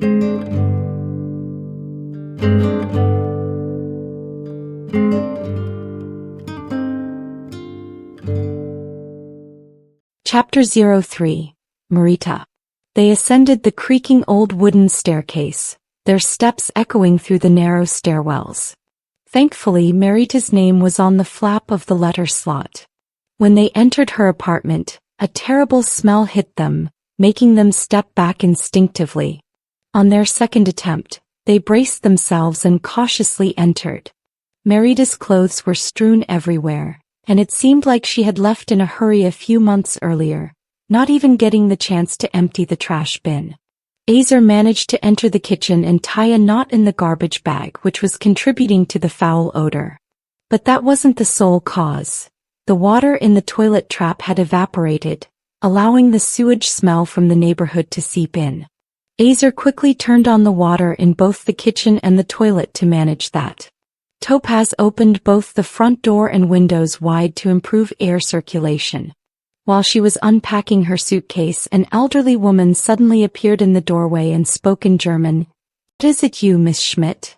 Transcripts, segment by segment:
Chapter 03. Marita. They ascended the creaking old wooden staircase, their steps echoing through the narrow stairwells. Thankfully, Marita's name was on the flap of the letter slot. When they entered her apartment, a terrible smell hit them, making them step back instinctively. On their second attempt, they braced themselves and cautiously entered. Marita's clothes were strewn everywhere, and it seemed like she had left in a hurry a few months earlier, not even getting the chance to empty the trash bin. Azer managed to enter the kitchen and tie a knot in the garbage bag, which was contributing to the foul odor. But that wasn't the sole cause. The water in the toilet trap had evaporated, allowing the sewage smell from the neighborhood to seep in. Azer quickly turned on the water in both the kitchen and the toilet to manage that. Topaz opened both the front door and windows wide to improve air circulation. While she was unpacking her suitcase, an elderly woman suddenly appeared in the doorway and spoke in German. "Is it you, Miss Schmidt?"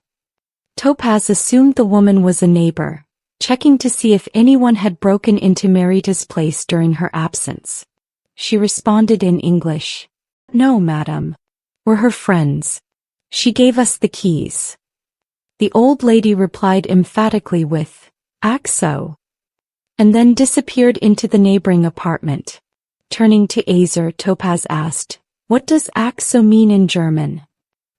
Topaz assumed the woman was a neighbor, checking to see if anyone had broken into Marita's place during her absence. She responded in English. "No, madam. We're her friends. She gave us the keys." The old lady replied emphatically with, "Ach so," and then disappeared into the neighboring apartment. Turning to Azer, Topaz asked, "What does ach so mean in German?"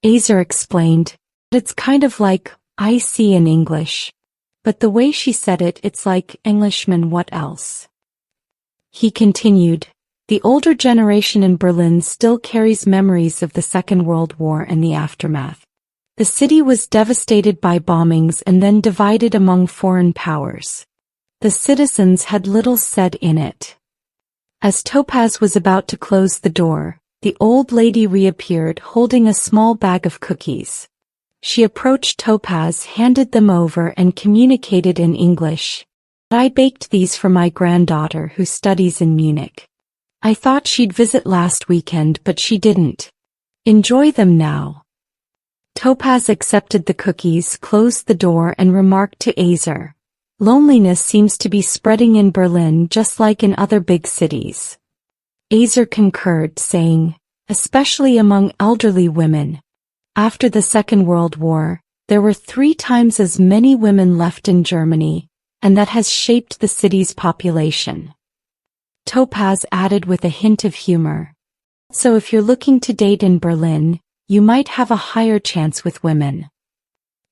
Azer explained, "It's kind of like, I see in English. But the way she said it, it's like, Englishman what else?" He continued, "The older generation in Berlin still carries memories of the Second World War and the aftermath. The city was devastated by bombings and then divided among foreign powers. The citizens had little said in it." As Topaz was about to close the door, the old lady reappeared holding a small bag of cookies. She approached Topaz, handed them over and communicated in English. "I baked these for my granddaughter who studies in Munich. I thought she'd visit last weekend but she didn't. Enjoy them now." Topaz accepted the cookies, closed the door and remarked to Azer, "Loneliness seems to be spreading in Berlin just like in other big cities." Azer concurred, saying, "Especially among elderly women. After the Second World War, there were 3 times as many women left in Germany, and that has shaped the city's population." Topaz added with a hint of humor, "So if you're looking to date in Berlin, you might have a higher chance with women."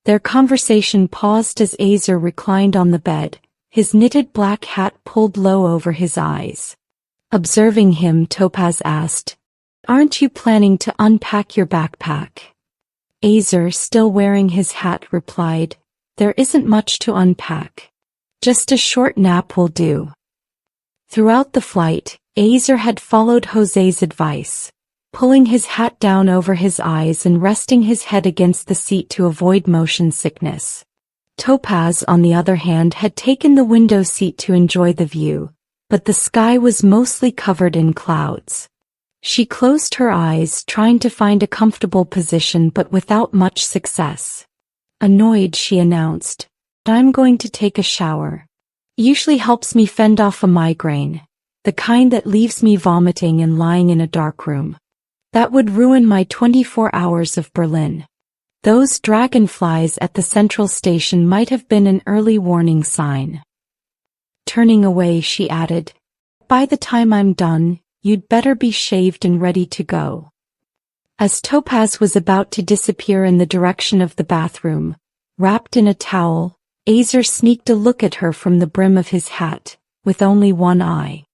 Their conversation paused as Azer reclined on the bed, his knitted black hat pulled low over his eyes. Observing him, Topaz asked, "Aren't you planning to unpack your backpack?" Azer, still wearing his hat, replied, "There isn't much to unpack. Just a short nap will do." Throughout the flight, Azer had followed José's advice, pulling his hat down over his eyes and resting his head against the seat to avoid motion sickness. Topaz, on the other hand, had taken the window seat to enjoy the view, but the sky was mostly covered in clouds. She closed her eyes, trying to find a comfortable position but without much success. Annoyed, she announced, "I'm going to take a shower. Usually helps me fend off a migraine, the kind that leaves me vomiting and lying in a dark room. That would ruin my 24 hours of Berlin. Those dragonflies at the central station might have been an early warning sign." Turning away, she added, "By the time I'm done, you'd better be shaved and ready to go." As Topaz was about to disappear in the direction of the bathroom, wrapped in a towel, Azer sneaked a look at her from the brim of his hat, with only one eye.